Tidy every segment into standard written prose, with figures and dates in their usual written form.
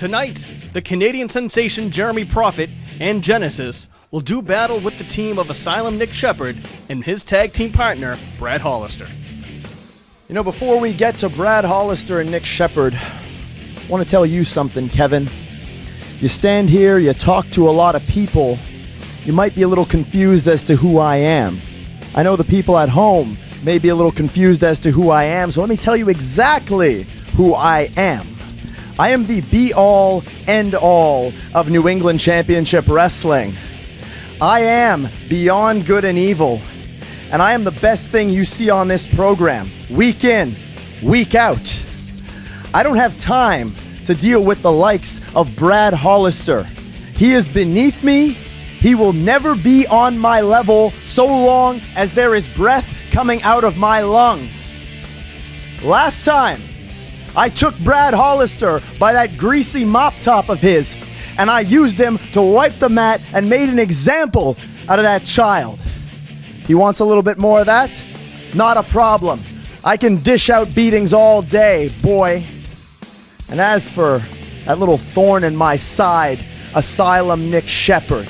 Tonight, the Canadian sensation Jeremy Prophet and Genesis will do battle with the team of Asylum Nick Shepherd and his tag team partner, Brad Hollister. You know, before we get to Brad Hollister and Nick Shepherd, I want to tell you something, Kevin. You stand here, you talk to a lot of people, you might be a little confused as to who I am. I know the people at home may be a little confused as to who I am, so let me tell you exactly who I am. I am the be-all, end-all of New England Championship Wrestling. I am beyond good and evil, and I am the best thing you see on this program, week in, week out. I don't have time to deal with the likes of Brad Hollister. He is beneath me. He will never be on my level so long as there is breath coming out of my lungs. Last time, I took Brad Hollister by that greasy mop top of his, and I used him to wipe the mat and made an example out of that child. He wants a little bit more of that? Not a problem. I can dish out beatings all day, boy. And as for that little thorn in my side, Asylum Nick Shepherd.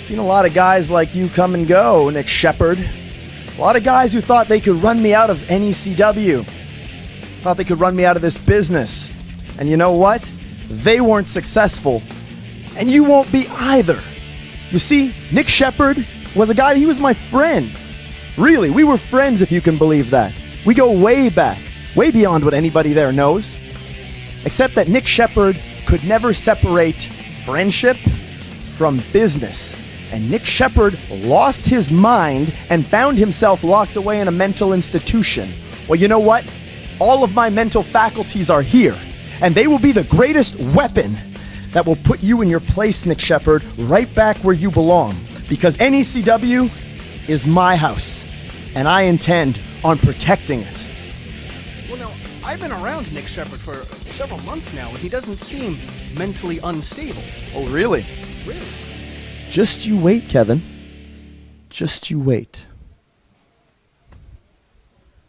Seen a lot of guys like you come and go, Nick Shepherd. A lot of guys who thought they could run me out of NECW. Thought they could run me out of this business. And you know what? They weren't successful. And you won't be either. You see, Nick Shepherd was a guy, he was my friend. Really, we were friends if you can believe that. We go way back, way beyond what anybody there knows. Except that Nick Shepherd could never separate friendship from business. And Nick Shepherd lost his mind and found himself locked away in a mental institution. Well, you know what? All of my mental faculties are here, and they will be the greatest weapon that will put you in your place, Nick Shepherd, right back where you belong. Because NECW is my house, and I intend on protecting it. Well, now, I've been around Nick Shepherd for several months now, and he doesn't seem mentally unstable. Oh, really? Really? Just you wait, Kevin. Just you wait.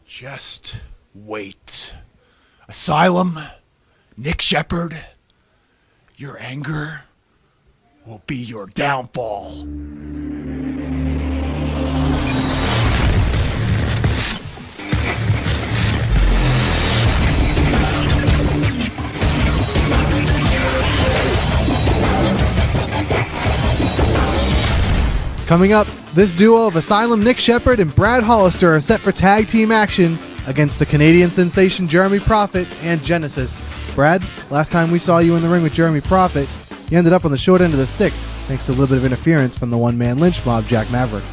Just wait. Asylum, Nick Shepherd, your anger will be your downfall. Coming up, this duo of Asylum Nick Shepherd and Brad Hollister are set for tag team action against the Canadian sensation Jeremy Prophet and Genesis. Brad, last time we saw you in the ring with Jeremy Prophet, you ended up on the short end of the stick thanks to a little bit of interference from the one-man lynch mob, Jack Maverick.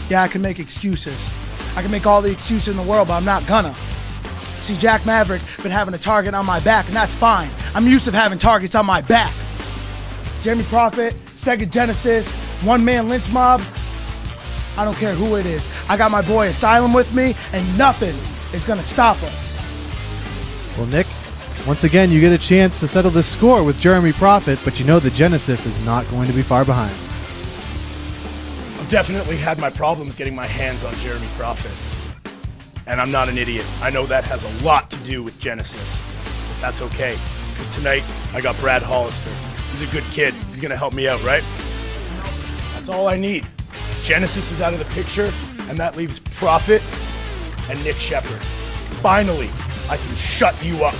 Yeah, I can make excuses. I can make all the excuses in the world, but I'm not gonna. See, Jack Maverick been having a target on my back, and that's fine. I'm used to having targets on my back. Jeremy Prophet, Sega Genesis, one-man lynch mob, I don't care who it is. I got my boy Asylum with me, and nothing is gonna stop us. Well, Nick, once again, you get a chance to settle this score with Jeremy Prophet, but you know the Genesis is not going to be far behind. I've definitely had my problems getting my hands on Jeremy Prophet. And I'm not an idiot. I know that has a lot to do with Genesis. But that's okay, because tonight I got Brad Hollister. He's a good kid. He's gonna help me out, right? That's all I need. Genesis is out of the picture, and that leaves Prophet and Nick Shepherd. Finally, I can shut you up.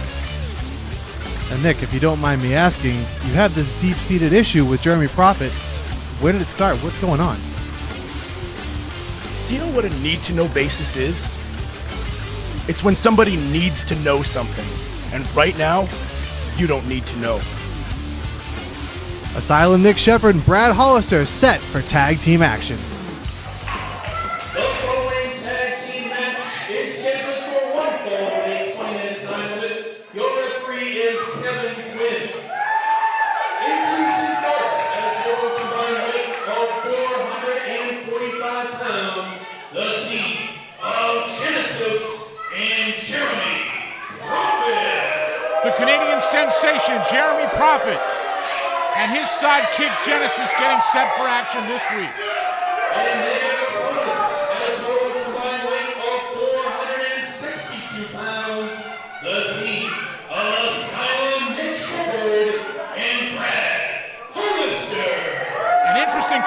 And Nick, if you don't mind me asking, you had this deep-seated issue with Jeremy Prophet. Where did it start? What's going on? Do you know what a need-to-know basis is? It's when somebody needs to know something, and right now, you don't need to know. Asylum Nick Shepherd and Brad Hollister set for tag team action. The following tag team match is scheduled for one fall in a 20-minute time limit. Your referee is Kevin Quinn. Introducing first at a total combined weight of 445 pounds, the team of Genesis and Jeremy Prophet. The Canadian sensation Jeremy Prophet and his sidekick Genesis getting set for action this week. And their opponents at a total combined weight of 462 pounds, the team of Asylum Nick Shepherd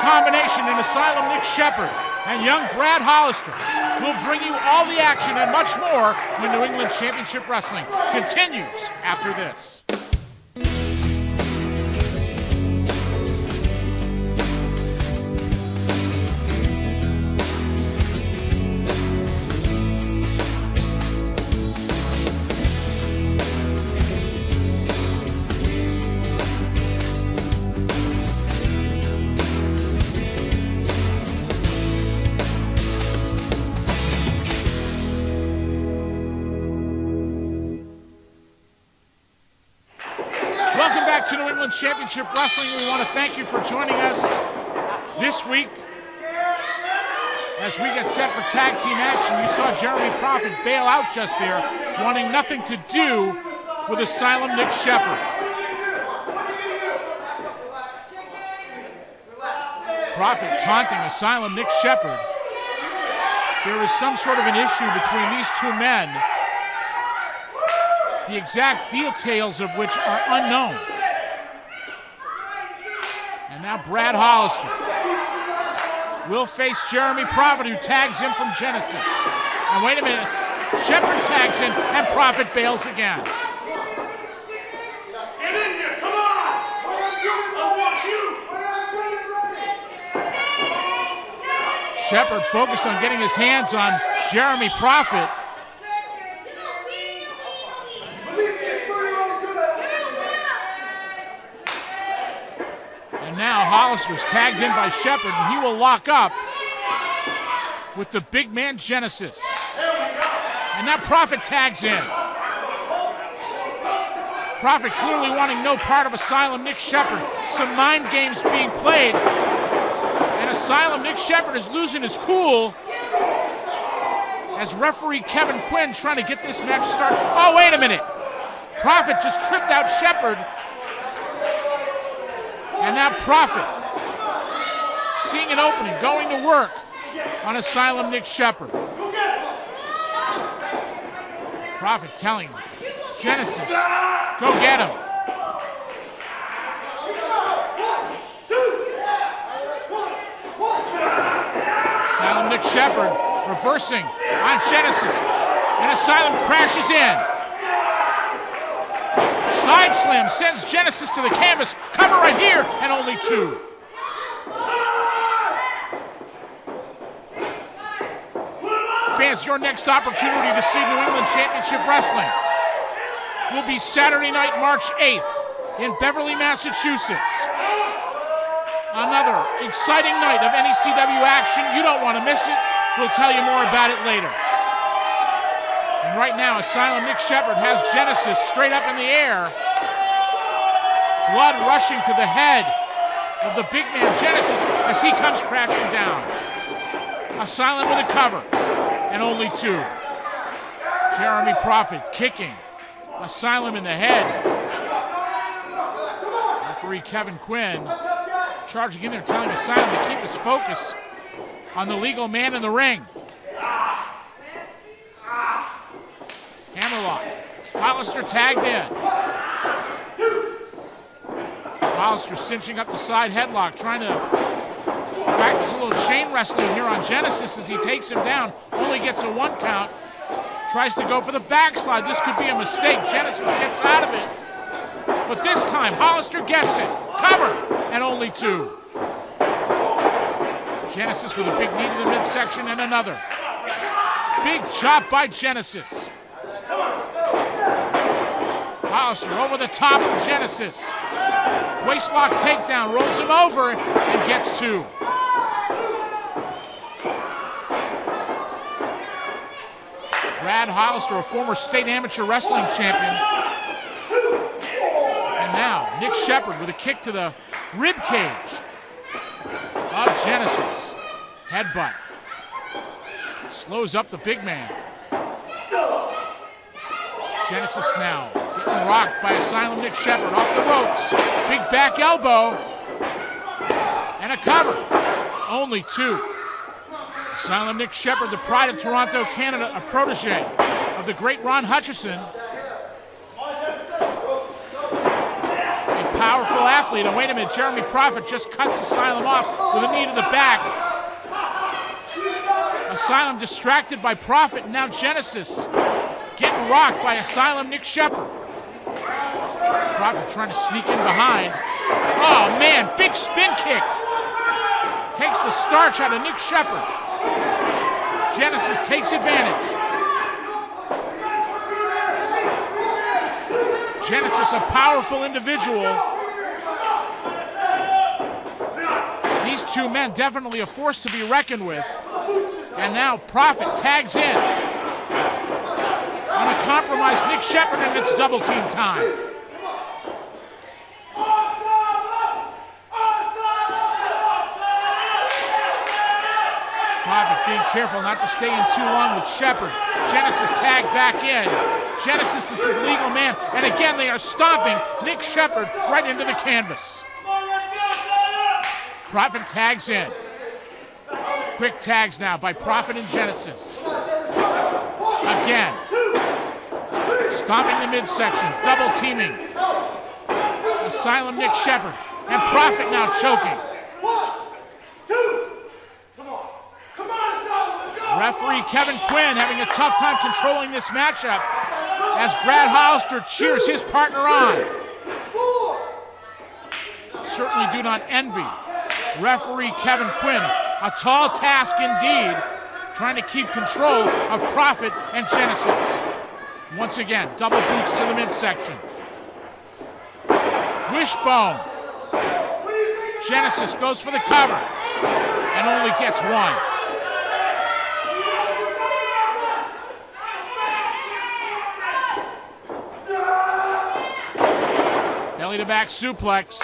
combination in Asylum Nick Shepherd and young Brad Hollister will bring you all the action and much more when New England Championship Wrestling continues after this. Welcome back to New England Championship Wrestling. We want to thank you for joining us this week as we get set for tag team action. You saw Jeremy Prophet bail out just there, wanting nothing to do with Asylum Nick Shepherd. Prophet taunting Asylum Nick Shepherd. There is some sort of an issue between these two men, the exact details of which are unknown. And now Brad Hollister will face Jeremy Prophet, who tags him from Genesis. And wait a minute, Shepherd tags in and Prophet bails again. Get in here, come on! I want you! Shepherd focused on getting his hands on Jeremy Prophet. Now Hollister's tagged in by Shepherd, and he will lock up with the big man Genesis. And now Prophet tags in. Prophet clearly wanting no part of Asylum Nick Shepherd. Some mind games being played. And Asylum Nick Shepherd is losing his cool as referee Kevin Quinn trying to get this match started. Oh, wait a minute. Prophet just tripped out Shepherd. And now Prophet, seeing an opening, going to work on Asylum Nick Shepherd. Prophet telling Genesis, go get him. Asylum Nick Shepherd reversing on Genesis, and Asylum crashes in. Side slam sends Genesis to the canvas. Cover right here, and only two. Fans, your next opportunity to see New England Championship Wrestling will be Saturday night, March 8th in Beverly, Massachusetts. Another exciting night of NECW action. You don't want to miss it. We'll tell you more about it later. And right now, Asylum Nick Shepherd has Genesis straight up in the air. Blood rushing to the head of the big man Genesis as he comes crashing down. Asylum with a cover, and only two. Jeremy Prophet kicking Asylum in the head. Referee Kevin Quinn charging in there, telling Asylum to keep his focus on the legal man in the ring. Hammerlock. Hollister tagged in. Hollister cinching up the side headlock, trying to practice a little chain wrestling here on Genesis as he takes him down. Only gets a 1 count. Tries to go for the backslide. This could be a mistake. Genesis gets out of it. But this time, Hollister gets it. Cover, and only two. Genesis with a big knee to the midsection and another. Big chop by Genesis. Hollister over the top of Genesis. Waistlock takedown, rolls him over and gets two. Brad Hollister, a former state amateur wrestling champion. And now Nick Shepherd with a kick to the rib cage of Genesis. Headbutt. Slows up the big man. Genesis now getting rocked by Asylum Nick Shepherd off the ropes. Big back elbow. And a cover. Only two. Asylum Nick Shepherd, the pride of Toronto, Canada, a protege of the great Ron Hutchison. A powerful athlete. And wait a minute, Jeremy Prophet just cuts Asylum off with a knee to the back. Asylum distracted by Prophet, and now Genesis getting rocked by Asylum Nick Shepherd. Prophet trying to sneak in behind. Oh man, big spin kick. Takes the starch out of Nick Shepherd. Genesis takes advantage. Genesis, a powerful individual. These two men definitely a force to be reckoned with. And now Prophet tags in on a compromised Nick Shepherd, and it's double team time. Prophet being careful not to stay in too long with Shepherd. Genesis tagged back in. Genesis, this is the legal man, and again they are stomping Nick Shepherd right into the canvas. Prophet tags in. Quick tags now by Prophet and Genesis. Again. Stomping the midsection, double teaming. Asylum Nick Shepherd, and Prophet now choking. Referee Kevin Quinn having a tough time controlling this matchup as Brad Hollister cheers his partner on. Certainly do not envy referee Kevin Quinn. A tall task indeed, trying to keep control of Prophet and Genesis. Once again, double boots to the midsection. Wishbone. Genesis goes for the cover and only gets one. Belly to back suplex.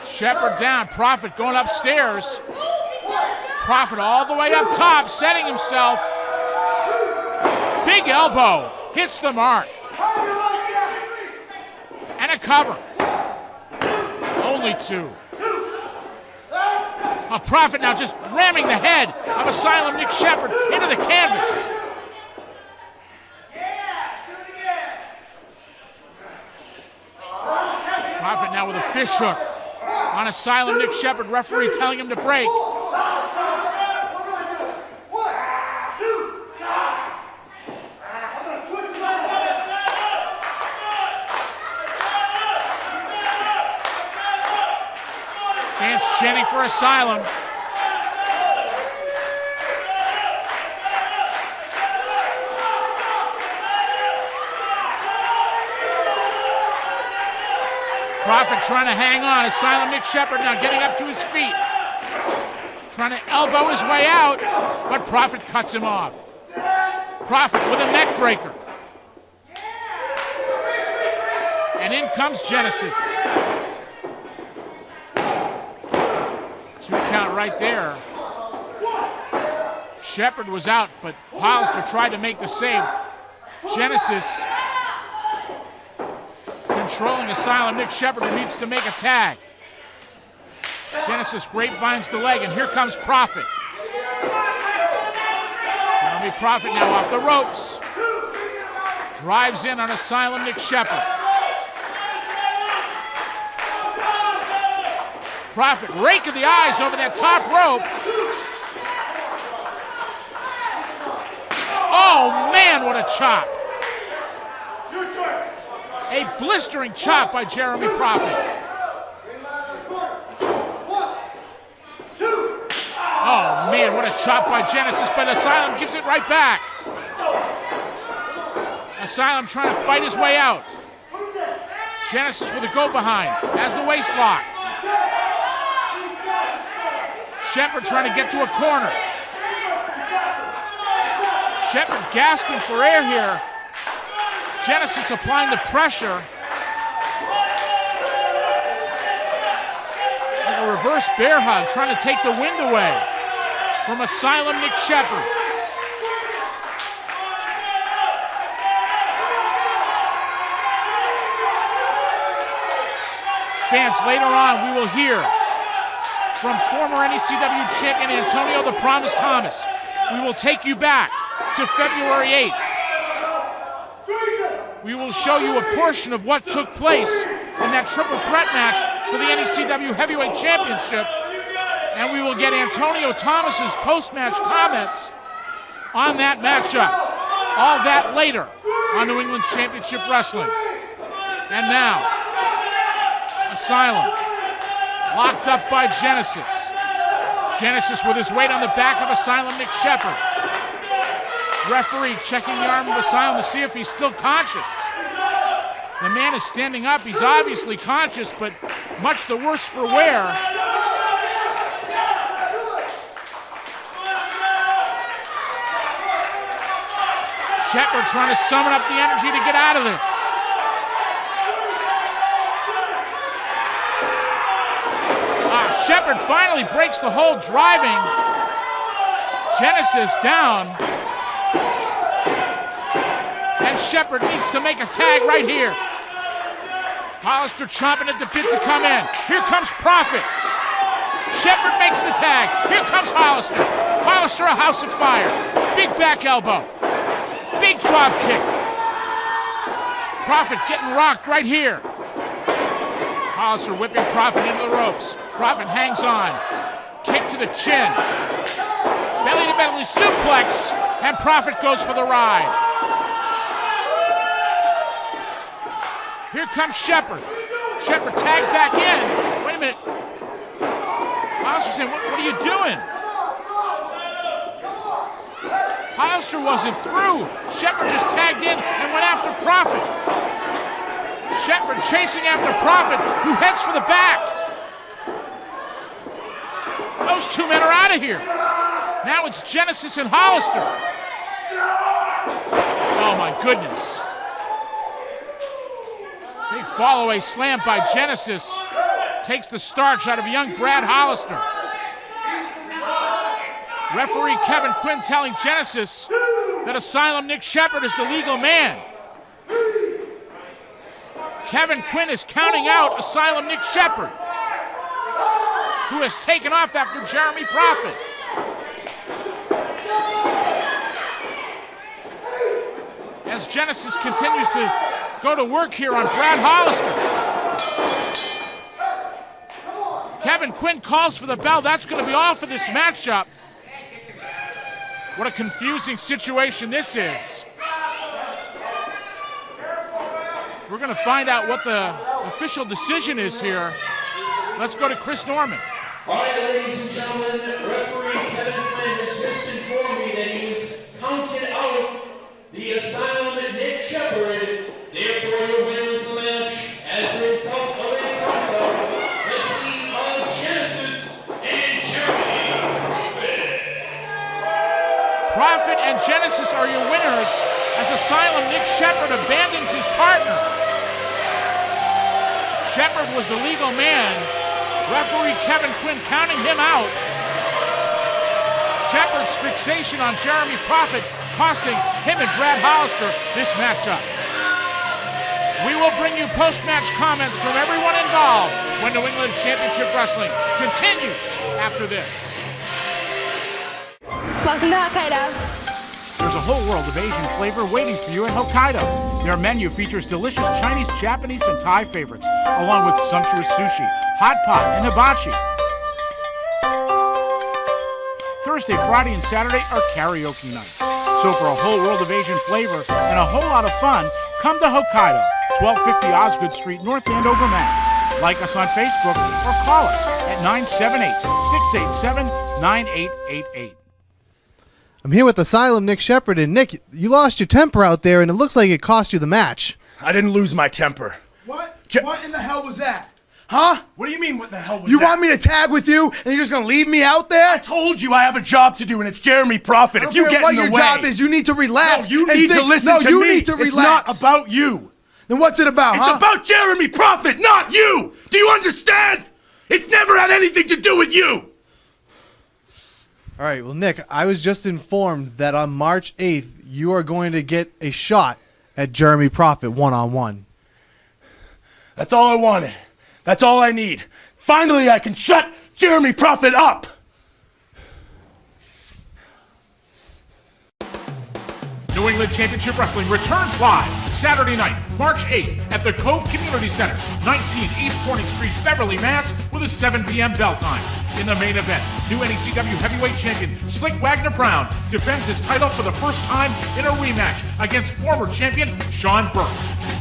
Shepherd down, Prophet going upstairs. Prophet all the way up top, setting himself. Big elbow, hits the mark. And a cover. Only two. A Prophet now just ramming the head of Asylum Nick Shepherd into the canvas. Prophet now with a fish hook on Asylum Nick Shepherd, referee telling him to break. Fans chanting for Asylum. Prophet trying to hang on. Asylum Nick Shepherd now getting up to his feet. Trying to elbow his way out, but Prophet cuts him off. Prophet with a neck breaker. And in comes Genesis. 2 count right there. Shepherd was out, but Hollister tried to make the save. Genesis controlling Asylum Nick Shepherd, who needs to make a tag. Genesis grapevines the leg, and here comes Prophet. Jeremy Prophet now off the ropes. Drives in on Asylum Nick Shepherd. Prophet raking the eyes over that top rope. Oh man, what a chop. A blistering chop by Jeremy Prophet. Oh man, what a chop by Genesis, but Asylum gives it right back. Asylum trying to fight his way out. Genesis with a go behind, has the waist locked. Shepherd trying to get to a corner. Shepherd gasping for air here. Genesis applying the pressure. Like a reverse bear hug, trying to take the wind away from Asylum Nick Shepherd. Fans, later on we will hear from former NECW champion Antonio "The Promise" Thomas. We will take you back to February 8th. we will show you a portion of what took place in that triple threat match for the NECW Heavyweight Championship, and we will get Antonio Thomas's post-match comments on that matchup. All that later on New England Championship Wrestling. And now, Asylum, locked up by Genesis. Genesis with his weight on the back of Asylum, Nick Shepherd. Referee checking the arm of Asylum to see if he's still conscious. The man is standing up. He's obviously conscious, but much the worse for wear. Shepherd trying to summon up the energy to get out of this. Shepherd finally breaks the hold, driving Genesis down. And Shepherd needs to make a tag right here. Hollister chomping at the bit to come in. Here comes Prophet. Shepherd makes the tag. Here comes Hollister. Hollister, a house of fire. Big back elbow. Big drop kick. Prophet getting rocked right here. Hollister whipping Prophet into the ropes. Prophet hangs on. Kick to the chin. Belly to belly suplex. And Prophet goes for the ride. Here comes Shepherd. Shepherd tagged back in. Wait a minute. Hollister saying, what are you doing? Hollister wasn't through. Shepherd just tagged in and went after Prophet. Shepherd chasing after Prophet, who heads for the back. Those two men are out of here. Now it's Genesis and Hollister. Oh my goodness. Big follow-away slam by Genesis. Takes the starch out of young Brad Hollister. Referee Kevin Quinn telling Genesis that Asylum Nick Shepherd is the legal man. Kevin Quinn is counting out Asylum Nick Shepherd, who has taken off after Jeremy Prophet. As Genesis continues to go to work here on Brad Hollister. Kevin Quinn calls for the bell. That's going to be all for this matchup. What a confusing situation this is. We're going to find out what the official decision is here. Let's go to Chris Norman. All right, ladies and gentlemen, referee Kevin Quinn has just informed me that he's counted out the Asylum Nick Shepherd. Therefore, your winner is the match as a result of a countout. The team of Genesis and Jeremy Prophet and Genesis are your winners as Asylum Nick Shepherd abandons his partner. Shepherd was the legal man. Referee Kevin Quinn counting him out. Shepherd's fixation on Jeremy Prophet costing him and Brad Hollister this matchup. We will bring you post-match comments from everyone involved when New England Championship Wrestling continues after this. Welcome to Hokkaido. There's a whole world of Asian flavor waiting for you at Hokkaido. Their menu features delicious Chinese, Japanese, and Thai favorites, along with sumptuous sushi, hot pot, and hibachi. Thursday, Friday, and Saturday are karaoke nights. So for a whole world of Asian flavor and a whole lot of fun, come to Hokkaido, 1250 Osgood Street, North Andover, Mass. Like us on Facebook or call us at 978-687-9888. I'm here with Asylum Nick Shepherd, and Nick, you lost your temper out there, and it looks like it cost you the match. I didn't lose my temper. What? What in the hell was that? Huh? What do you mean, what the hell was You that? want me to tag with you, and you're just going to leave me out there? I told you I have a job to do, and it's Jeremy Prophet. If you get in the way... what your job is, you need to relax. No, you need to listen to me. No, you need to relax. It's not about you. Then what's it about, It's about Jeremy Prophet, not you! Do you understand? It's never had anything to do with you! All right, well, Nick, I was just informed that on March 8th, you are going to get a shot at Jeremy Prophet one-on-one. That's all I wanted. That's all I need. Finally, I can shut Jeremy Prophet up! New England Championship Wrestling returns live Saturday night, March 8th at the Cove Community Center, 19 East Corning Street, Beverly, Mass, with a 7 p.m. bell time. In the main event, new NECW Heavyweight Champion Slyck Wagner Brown defends his title for the first time in a rematch against former champion Sean Burke.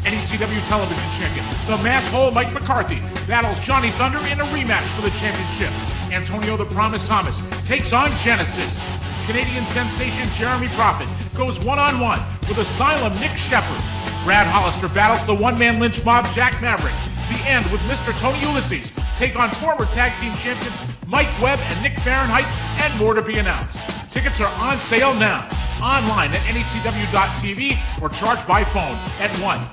NECW Television Champion, the Masshole Mike McCarthy, battles Johnny Thunder in a rematch for the championship. Antonio the Promise Thomas takes on Genesis. Canadian sensation Jeremy Prophet goes one-on-one with Asylum Nick Shepherd. Brad Hollister battles the one-man lynch mob Jack Maverick. The End with Mr. Tony Ulysses take on former tag team champions Mike Webb and Nick Fahrenheit, and more to be announced. Tickets are on sale now. Online at NECW.TV or charge by phone at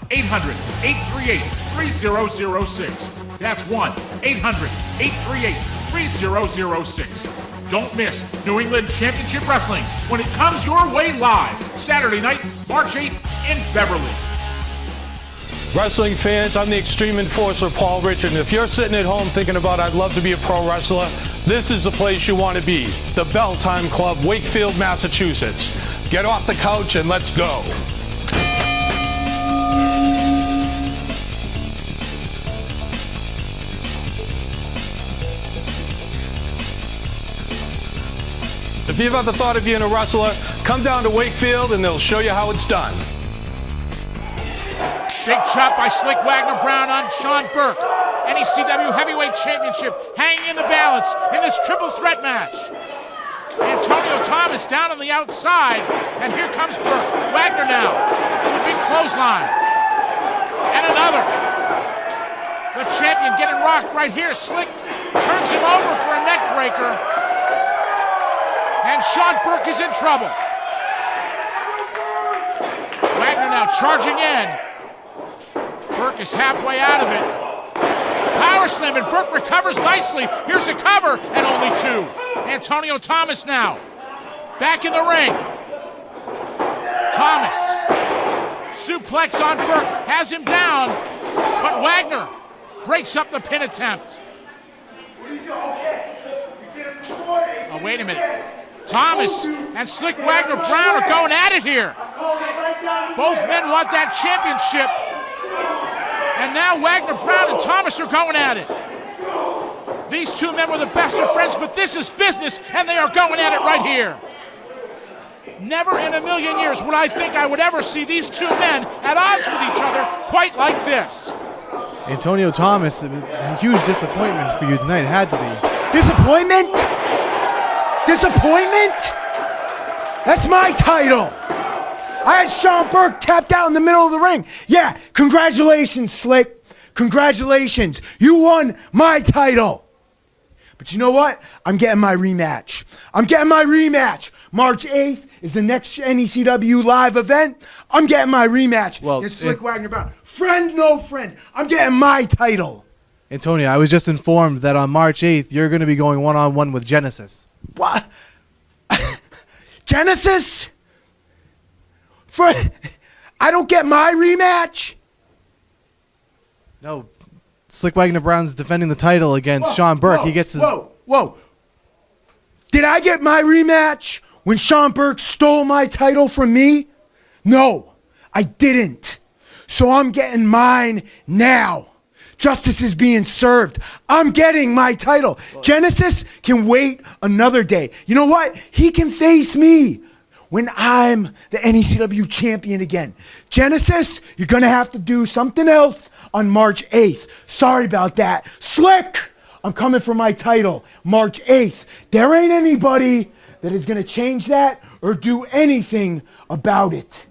1-800-838-3006. That's 1-800-838-3006. Don't miss New England Championship Wrestling when it comes your way live. Saturday night, March 8th in Beverly. Wrestling fans, I'm the Extreme Enforcer, Paul Richard, and if you're sitting at home thinking about I'd love to be a pro wrestler, this is the place you want to be. The Bell Time Club, Wakefield, Massachusetts. Get off the couch and let's go. If you've ever thought of being a wrestler, come down to Wakefield and they'll show you how it's done. Big chop by Slyck Wagner Brown on Sean Burke. NECW Heavyweight Championship hanging in the balance in this triple threat match. Antonio Thomas down on the outside, and here comes Burke. Wagner now with a big clothesline. And another. The champion getting rocked right here. Slyck turns him over for a neck breaker. And Sean Burke is in trouble. Wagner now charging in. Burke is halfway out of it. Power slam, and Burke recovers nicely. Here's a cover, and only two. Antonio Thomas now. Back in the ring. Thomas. Suplex on Burke. Has him down. But Wagner breaks up the pin attempt. Oh, wait a minute. Thomas and Slyck Wagner Brown are going at it here. Both men want that championship. And now Wagner Brown and Thomas are going at it. These two men were the best of friends, but this is business, and they are going at it right here. Never in a million years would I think I would ever see these two men at odds with each other quite like this. Antonio Thomas, a huge disappointment for you tonight. It had to be. Disappointment? Disappointment? That's my title. I had Sean Burke tapped out in the middle of the ring. Yeah, congratulations, Slyck. Congratulations. You won my title. But you know what? I'm getting my rematch. I'm getting my rematch. March 8th is the next NECW live event. I'm getting my rematch. Well, it's Slyck Wagner Brown. Friend, no friend. I'm getting my title. Antonio, I was just informed that on March 8th, you're going to be going one-on-one with Genesis. What? Genesis? I don't get my rematch? No. Slyck Wagner Brown's defending the title against Sean Burke. He gets his... Whoa. Did I get my rematch when Sean Burke stole my title from me? No, I didn't. So I'm getting mine now. Justice is being served. I'm getting my title. Genesis can wait another day. You know what? He can face me when I'm the NECW champion again. Genesis, you're going to have to do something else on March 8th. Sorry about that. Slyck, I'm coming for my title March 8th. There ain't anybody that is going to change that or do anything about it.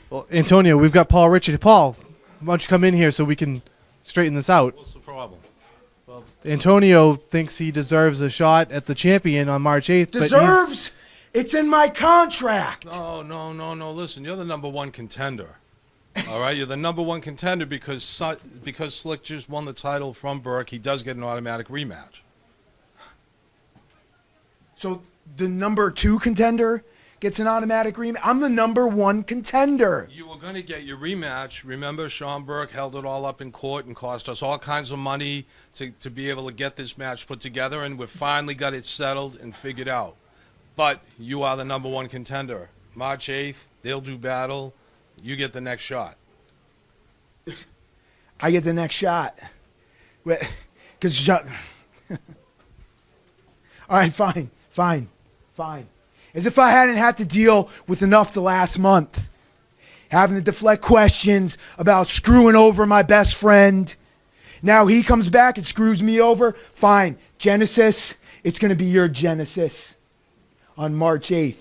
Well, Antonio, we've got Paul Richard. Paul, why don't you come in here so we can straighten this out? What's the problem? Well, Antonio thinks he deserves a shot at the champion on March 8th. Deserves? It's in my contract. No. Listen, you're the #1 contender. All right? You're the #1 contender because Slyck just won the title from Burke. He does get an automatic rematch. So the #2 contender gets an automatic rematch? I'm the #1 contender. You were going to get your rematch. Remember, Sean Burke held it all up in court and cost us all kinds of money to be able to get this match put together, and we finally got it settled and figured out. But you are the #1 contender. March 8th, they'll do battle. You get the next shot. I get the next shot. Because all right, fine. As if I hadn't had to deal with enough the last month. Having to deflect questions about screwing over my best friend. Now he comes back and screws me over. Fine. Genesis, it's going to be your Genesis on March 8th.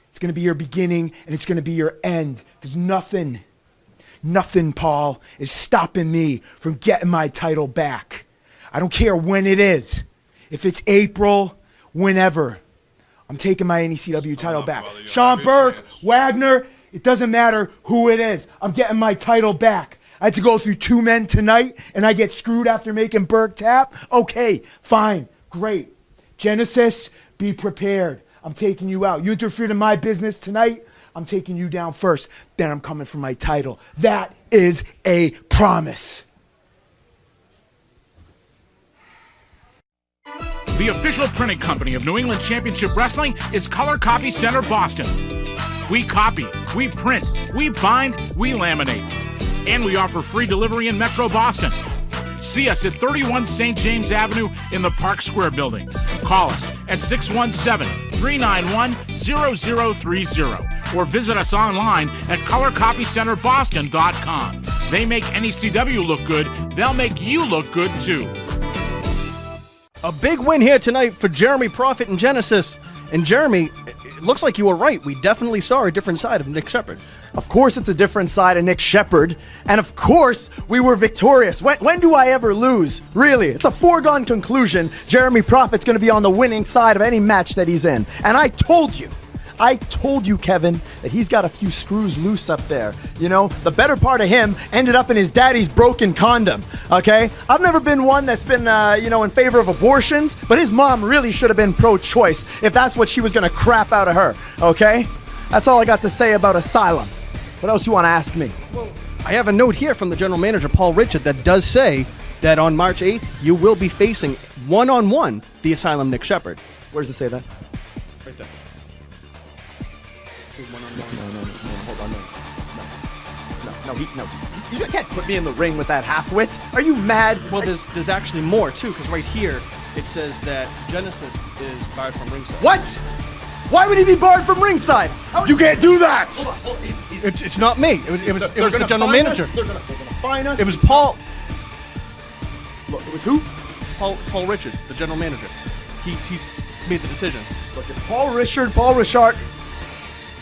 It's going to be your beginning and it's going to be your end. Because nothing, Paul, is stopping me from getting my title back. I don't care when it is. If it's April, whenever. I'm taking my NECW title back. Sean Burke, Wagner, it doesn't matter who it is. I'm getting my title back. I had to go through 2 men tonight, and I get screwed after making Burke tap? Okay, fine, great. Genesis, be prepared. I'm taking you out. You interfered in my business tonight, I'm taking you down first. Then I'm coming for my title. That is a promise. The official printing company of New England Championship Wrestling is Color Copy Center Boston. We copy, we print, we bind, we laminate. And we offer free delivery in Metro Boston. See us at 31 St. James Avenue in the Park Square building. Call us at 617-391-0030 or visit us online at colorcopycenterboston.com. They make NECW look good, they'll make you look good too. A big win here tonight for Jeremy Prophet and Genesis. And Jeremy, it looks like you were right. We definitely saw a different side of Nick Shepherd. Of course it's a different side of Nick Shepherd. And of course we were victorious. When do I ever lose? Really, it's a foregone conclusion. Jeremy Prophet's going to be on the winning side of any match that he's in. And I told you, Kevin, that he's got a few screws loose up there. You know, the better part of him ended up in his daddy's broken condom, okay? I've never been one that's been, in favor of abortions, but his mom really should have been pro-choice if that's what she was going to crap out of her, okay? That's all I got to say about Asylum. What else you want to ask me? Well, I have a note here from the general manager, Paul Richard, that does say that on March 8th, you will be facing one-on-one the Asylum Nick Shepherd. Where does it say that? Right there. No, you can't put me in the ring with that half-wit. Are you mad? Well, there's actually more, too, because right here, it says that Genesis is barred from ringside. What? Why would he be barred from ringside? You can't do that! Hold on. It's not me. It was the general manager. They're gonna fine us. It was Paul. Look, it was who? Paul Richard, the general manager. He made the decision. Look, if Paul Richard,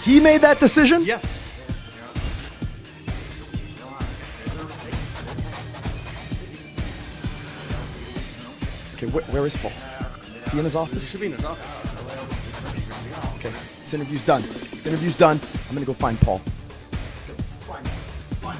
he made that decision? Yes. Okay, where is Paul? Is he in his office? He should be in his office. Okay, this interview's done. I'm gonna go find Paul. Fine.